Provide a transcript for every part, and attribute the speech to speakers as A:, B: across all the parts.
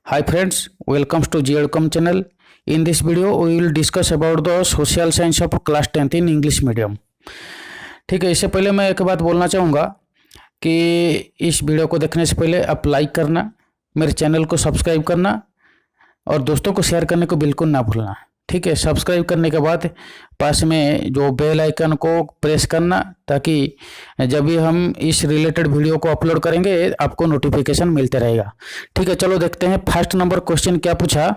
A: Hi friends, welcome to GEDCOM channel. In this video, we will discuss about the social science of class 10th in English medium. ठीक है, इससे पहले मैं एक बात बोलना चाहूँगा कि इस वीडियो को देखने से पहले आप लाइक करना, मेरे चैनल को सब्सक्राइब करना और दोस्तों को शेयर करने को बिल्कुल ना भूलना। ठीक है, सब्सक्राइब करने के बाद पास में जो बेल आइकन को प्रेस करना ताकि जब भी हम इस रिलेटेड वीडियो को अपलोड करेंगे आपको नोटिफिकेशन मिलते रहेगा। ठीक है, चलो देखते हैं। फर्स्ट नंबर क्वेश्चन क्या पूछा,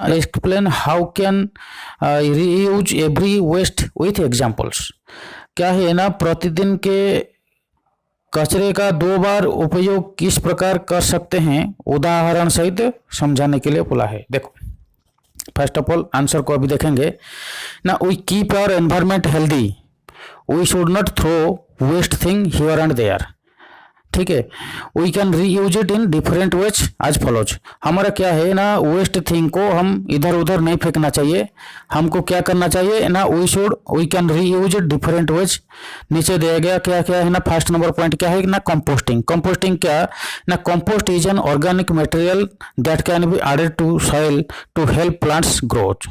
A: explain how can reuse every waste with examples. क्या है ना, प्रतिदिन के कचरे का 2 बार उपयोग किस प्रकार कर सकते हैं उदाहरण सहित समझाने के लिए बोला है। देखो, फर्स्ट ऑफ ऑल आंसर को अभी देखेंगे ना। We keep our environment healthy, we should not throw waste thing here and there. ठीक है, we can reuse it in different ways as follows. हमारा क्या है ना, वेस्ट थिंग को हम इधर उधर नहीं फेंकना चाहिए। हमको क्या करना चाहिए ना, we can reuse it different ways. नीचे दिया गया क्या क्या है ना, फर्स्ट नंबर पॉइंट क्या है ना, कंपोस्टिंग। कंपोस्टिंग क्या ना, compost is an organic material that can be added to soil to help plants growth.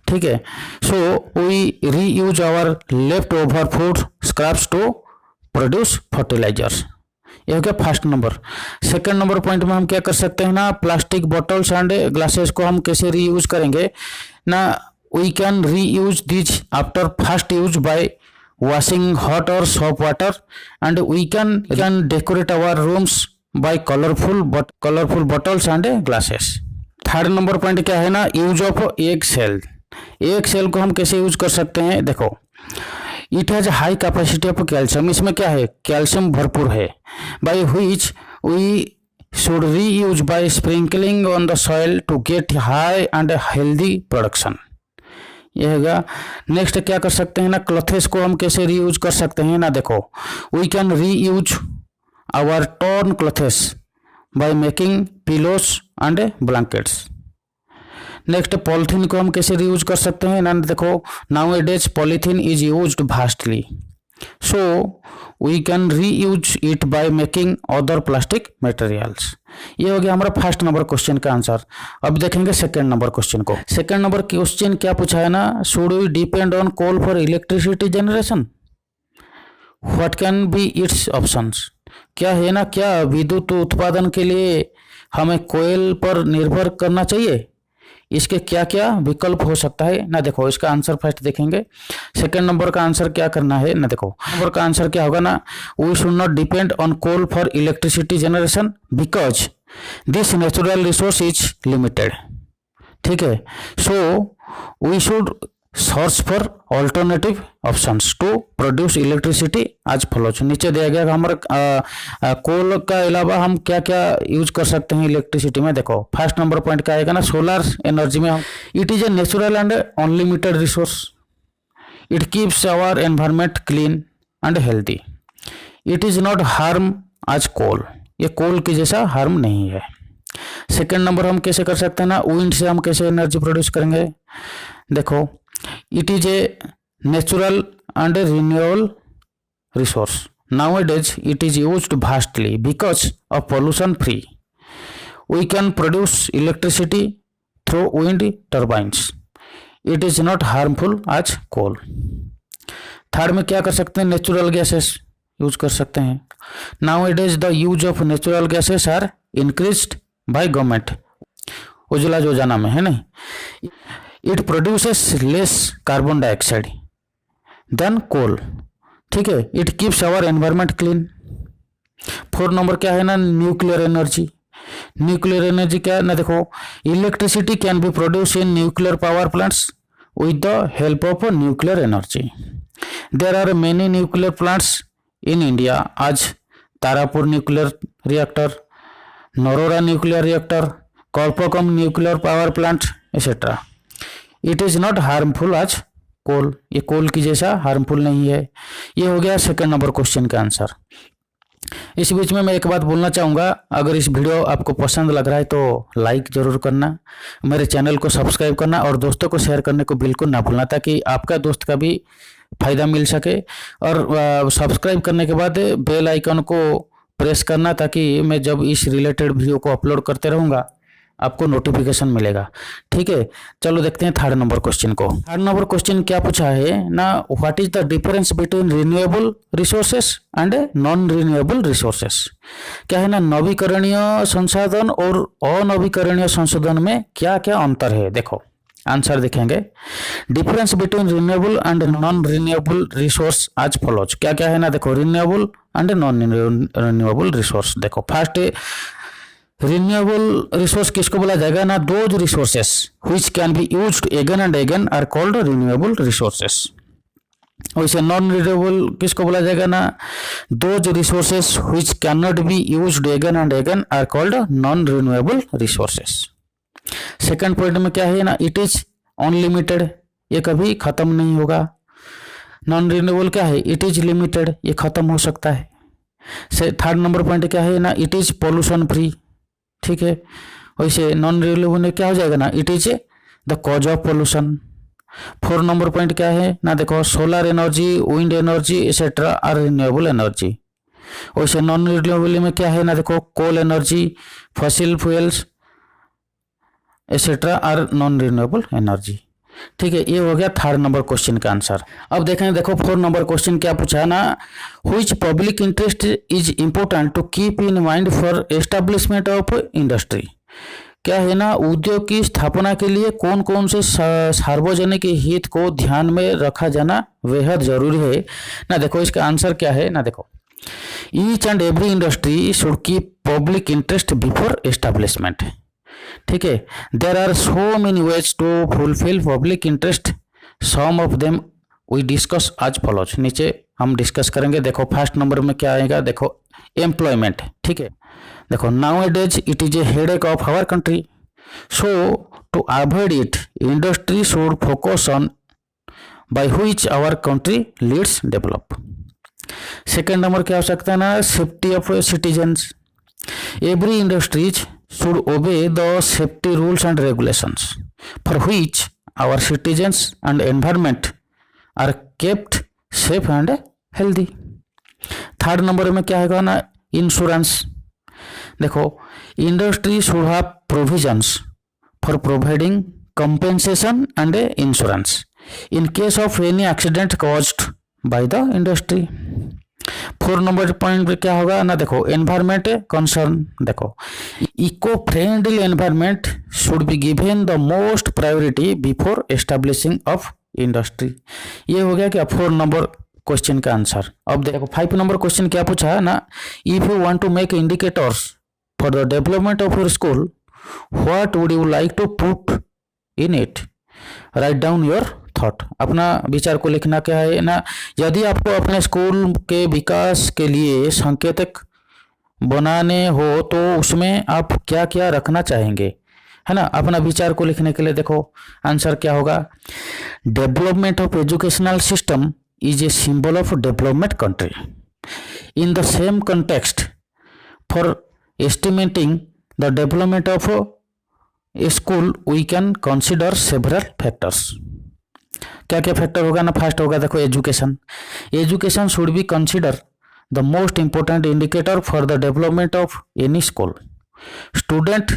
A: ठीक है, so we reuse our left over food scraps to produce fertilisers. ये हो गया first number. Second number point में हम क्या कर सकते हैं ना, प्लास्टिक बॉटल्स एंड ग्लासेस को हम कैसे रीयूज करेंगे ना। We can reuse this after first use by washing hot और soap water and we can decorate our rooms by colourful bottles and glasses. Third number point क्या है ना, use of egg shell. Egg shell को हम कैसे use कर सकते हैं। देखो, it has high capacity of calcium. इसमें क्या है, कैल्शियम भरपूर है। By which we should reuse by sprinkling on the soil to get high and healthy production. ये होगा। नेक्स्ट क्या कर सकते हैं ना, क्लॉथेस को हम कैसे रीयूज कर सकते हैं ना। देखो, we can reuse our torn clothes by making pillows and blankets. Next, polythene को हम कैसे रीयूज कर सकते हैं ना। देखो, nowadays polythene is used vastly, so we can reuse it by making other plastic materials. ये हो गया हमारा फर्स्ट नंबर क्वेश्चन का आंसर। अब देखेंगे सेकंड नंबर क्वेश्चन को। सेकंड नंबर क्वेश्चन क्या पूछा है ना, should we depend on coal for electricity generation, what can be it's options. क्या है ना, क्या विद्युत उत्पादन के लिए हमें कोयल पर निर्भर करना चाहिए, इसके क्या क्या विकल्प हो सकता है ना। देखो, इसका आंसर फर्स्ट देखेंगे। सेकंड नंबर का आंसर क्या करना है ना। देखो, नंबर का आंसर क्या होगा ना, we should not depend on coal for electricity generation because this natural resource is limited. ठीक है, so we should search for alternative options to produce electricity as follows. नीचे दिया गया हमारा कोल का अलावा हम क्या क्या यूज कर सकते हैं इलेक्ट्रिसिटी में। देखो, फर्स्ट नंबर पॉइंट क्या आएगा ना, सोलर एनर्जी में हम it is a natural and unlimited resource, it keeps our environment clean and healthy, it is not harm as coal. ये कोल की जैसा हार्म नहीं है। सेकेंड नंबर हम कैसे कर सकते हैं ना, विंड से हम कैसे एनर्जी प्रोड्यूस करेंगे। देखो, it is a natural and a renewable resource. Nowadays it is used vastly because of pollution free. We can produce electricity through wind turbines. It is not harmful as coal. Third में क्या कर सकते हैं, natural gases use कर सकते हैं। Nowadays the use of natural gases are increased by government. Ujjwala योजना में है नहीं। It produces less carbon dioxide than coal. ठीक है, it keeps our environment clean. Fourth number क्या है ना, न्यूक्लियर एनर्जी। न्यूक्लियर एनर्जी क्या है ना, देखो, electricity can be produce in nuclear power plants with the help of nuclear energy. There are many nuclear plants in India आज Tarapur nuclear reactor, Narora nuclear reactor, कॉर्पोकम nuclear power plant etcetera. It is not harmful as coal, ये coal की जैसा harmful नहीं है। ये हो गया सेकंड नंबर क्वेश्चन का आंसर। इस बीच में मैं एक बात बोलना चाहूँगा, अगर इस वीडियो आपको पसंद लग रहा है तो लाइक जरूर करना, मेरे चैनल को सब्सक्राइब करना और दोस्तों को शेयर करने को बिल्कुल ना भूलना ताकि आपका दोस्त का भी फायदा मिल सके। और सब्सक्राइब करने के बाद बेल आइकन को प्रेस करना, ताकि मैं जब इस रिलेटेड वीडियो को अपलोड करते रहूँगा आपको नोटिफिकेशन मिलेगा। ठीक है, चलो देखते हैं थर्ड नंबर क्वेश्चन को। थर्ड नंबर क्वेश्चन क्या पूछा है ना, what is the difference between renewable resources and non renewable resources. क्या है ना, नवीकरणीय संसाधन और अनवीकरणीय संसाधन में क्या क्या अंतर है। देखो आंसर देखेंगे, difference between renewable and non renewable resource as follows. क्या क्या है ना, देखो renewable and non renewable resource. देखो फर्स्ट रिन्यूएबल रिसोर्स किसको बोला जाएगा ना, those resources which can be used again and again are called renewable resources. वैसे नॉन रिन्यूएबल किसको बोला जाएगा ना, those resources which can not be used again and again are called non renewable resources. Second point में क्या है ना, it is unlimited, ये कभी खत्म नहीं होगा। नॉन रिन्यूएबल क्या है, इट इज लिमिटेड, ये खत्म हो सकता है। थर्ड नंबर पॉइंट क्या है ना, इट इज पॉल्यूशन फ्री। ठीक है, वैसे नॉन रिन्यूएबल में क्या हो जाएगा ना, it is the cause of pollution. 4 number point क्या है ना, देखो solar energy, wind energy etcetera are renewable energy. वैसे नॉन रिन्यूएबल में क्या है ना, देखो coal energy, fossil fuels etcetera are non renewable energy. ठीक है, ये हो गया थर्ड नंबर क्वेश्चन का आंसर। अब देखें, देखो 4 नंबर क्वेश्चन क्या पूछा ना, which public interest is important to keep in mind for establishment of industry. क्या है ना, उद्योग की स्थापना के लिए कौन कौन से सार्वजनिक हित को ध्यान में रखा जाना बेहद जरूरी है ना। देखो इसका आंसर क्या है ना, देखो each and every industry should keep public interest before establishment. ठीक है, there are so many ways to fulfil public interest, some of them we discuss as follows. नीचे हम डिस्कस करेंगे। देखो फर्स्ट नंबर में क्या आएगा, देखो एम्प्लॉयमेंट। ठीक है, देखो nowadays it is a headache of our country, so to avoid it industry should focus on by which our country leads develop. Second number क्या हो सकता है ना, safety of citizens. Every industries should obey the safety rules and regulations for which our citizens and environment are kept safe and healthy. Third number में क्या होगा ना, insurance. देखो industry should have provisions for providing compensation and insurance in case of any accident caused by the industry. 4 number point पे क्या होगा ना, देखो एनवायरमेंट कंसर्न। देखो eco friendly environment should be given the most priority before establishing of industry. ये हो गया क्या 4 नंबर क्वेश्चन का आंसर। अब देखो 5 नंबर क्वेश्चन क्या पूछा है ना, if you want to make indicators for the development of your school, what would you like to put in it, write down your thought. अपना विचार को लिखना क्या है ना, यदि आपको अपने स्कूल के विकास के लिए संकेतक बनाने हो तो उसमें आप क्या क्या रखना चाहेंगे, है ना। अपना विचार को लिखने के लिए देखो आंसर क्या होगा, development of educational system is a symbol of development country. In the same context for estimating the development of a school we can consider several factors. क्या क्या फैक्टर होगा ना, फर्स्ट होगा देखो education. Education should be consider the most important indicator for the development of any school. Student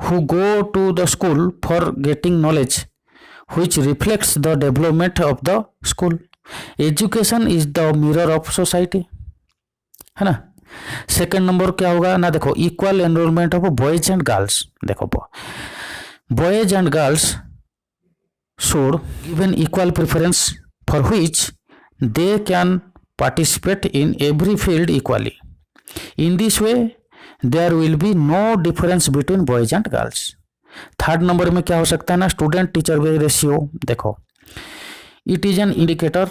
A: who go to the school for getting knowledge which reflects the development of the school. Education is the mirror of society, है ना। Second number क्या होगा ना, देखो equal enrollment of boys and girls. देखो boys and girls should given equal preference for which they can participate in every field equally. In this way there will be no difference between boys and girls. Third number में क्या हो सकता है ना, student teacher ratio. देखो it is an indicator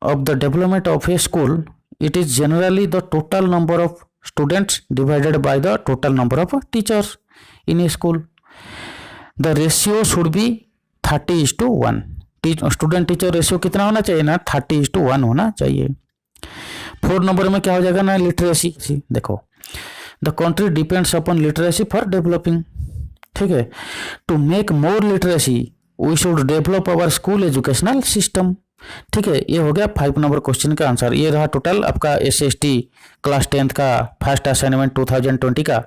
A: of the development of a school. It is generally the total number of students divided by the total number of teachers in A school. The ratio should be 30:1। Student teacher ratio कितना होना चाहिए ना, 30:1 होना चाहिए। 4 number में क्या हो जाएगा ना, लिटरेसी। देखो the country depends upon literacy for developing. ठीक है, to make more literacy we should develop our school educational system. ठीक है, ये हो गया 5 नंबर क्वेश्चन का आंसर। ये रहा टोटल आपका SST क्लास 10th का फर्स्ट असाइनमेंट 2020 का।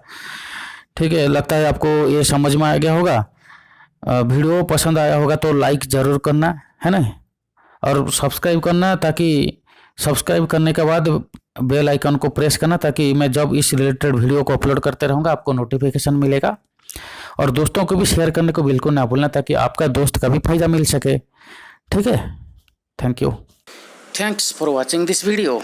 A: ठीक है, लगता है आपको ये समझ में आ गया होगा। वीडियो पसंद आया होगा तो लाइक ज़रूर करना है ना, और सब्सक्राइब करना, ताकि सब्सक्राइब करने के बाद बेल आइकन को प्रेस करना, ताकि मैं जब इस रिलेटेड वीडियो को अपलोड करते रहूँगा आपको नोटिफिकेशन मिलेगा। और दोस्तों को भी शेयर करने को बिल्कुल ना भूलना, ताकि आपका दोस्त का भी फायदा मिल सके। ठीक है, thank you. Thanks for watching this video.